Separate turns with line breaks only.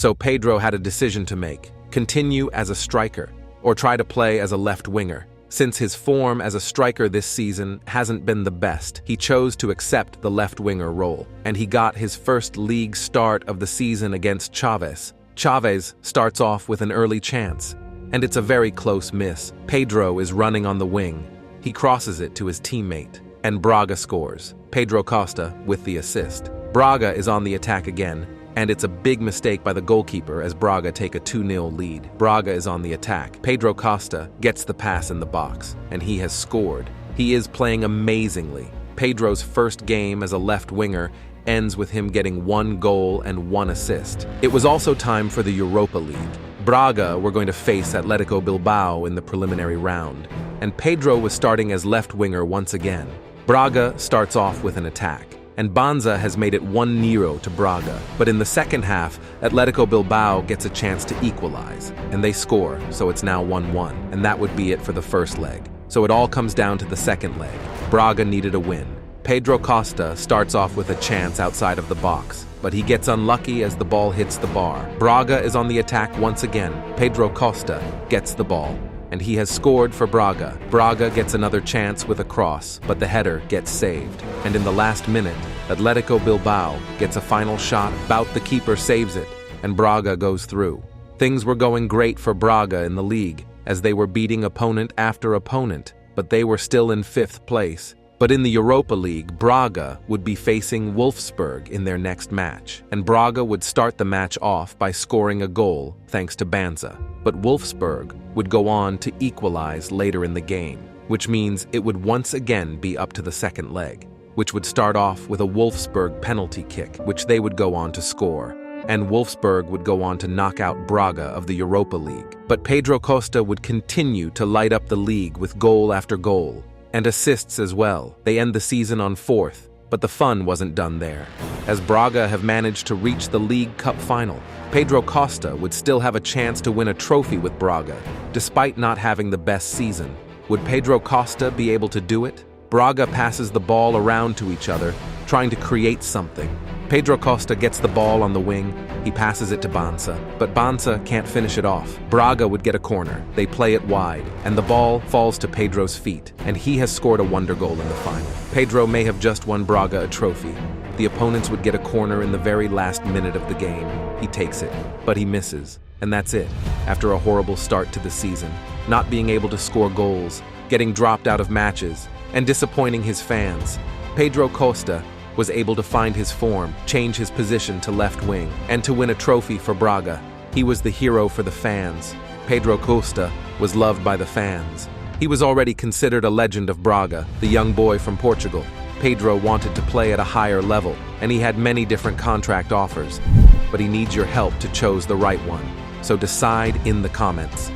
So Pedro had a decision to make: continue as a striker, or try to play as a left winger. Since his form as a striker this season hasn't been the best, he chose to accept the left winger role, and he got his first league start of the season against Chavez. Chavez starts off with an early chance, and it's a very close miss. Pedro is running on the wing. He crosses it to his teammate, and Braga scores. Pedro Costa with the assist. Braga is on the attack again, and it's a big mistake by the goalkeeper as Braga take a 2-0 lead. Braga is on the attack. Pedro Costa gets the pass in the box, and he has scored. He is playing amazingly. Pedro's first game as a left winger ends with him getting 1 goal and 1 assist. It was also time for the Europa League. Braga were going to face Atletico Bilbao in the preliminary round, and Pedro was starting as left winger once again. Braga starts off with an attack, and Banza has made it 1-0 to Braga. But in the second half, Atletico Bilbao gets a chance to equalize, and they score, so it's now 1-1, and that would be it for the first leg. So it all comes down to the second leg. Braga needed a win. Pedro Costa starts off with a chance outside of the box, but he gets unlucky as the ball hits the bar. Braga is on the attack once again. Pedro Costa gets the ball, and he has scored for Braga. Braga gets another chance with a cross, but the header gets saved. And in the last minute, Atletico Bilbao gets a final shot. The keeper saves it, and Braga goes through. Things were going great for Braga in the league, as they were beating opponent after opponent, but they were still in 5th place. But in the Europa League, Braga would be facing Wolfsburg in their next match, and Braga would start the match off by scoring a goal thanks to Banza. But Wolfsburg would go on to equalize later in the game, which means it would once again be up to the second leg, which would start off with a Wolfsburg penalty kick, which they would go on to score. And Wolfsburg would go on to knock out Braga of the Europa League. But Pedro Costa would continue to light up the league with goal after goal, and assists as well. They end the season on 4th, but the fun wasn't done there, as Braga have managed to reach the League Cup final. Pedro Costa would still have a chance to win a trophy with Braga, despite not having the best season. Would Pedro Costa be able to do it? Braga passes the ball around to each other, trying to create something. Pedro Costa gets the ball on the wing. He passes it to Banza, but Banza can't finish it off. Braga would get a corner. They play it wide, and the ball falls to Pedro's feet, and he has scored a wonder goal in the final. Pedro may have just won Braga a trophy. The opponents would get a corner in the very last minute of the game. He takes it, but he misses, and that's it. After a horrible start to the season, not being able to score goals, getting dropped out of matches, and disappointing his fans, Pedro Costa was able to find his form, change his position to left wing, and to win a trophy for Braga. He was the hero for the fans. Pedro Costa was loved by the fans. He was already considered a legend of Braga, the young boy from Portugal. Pedro wanted to play at a higher level, and he had many different contract offers. But he needs your help to choose the right one. So decide in the comments.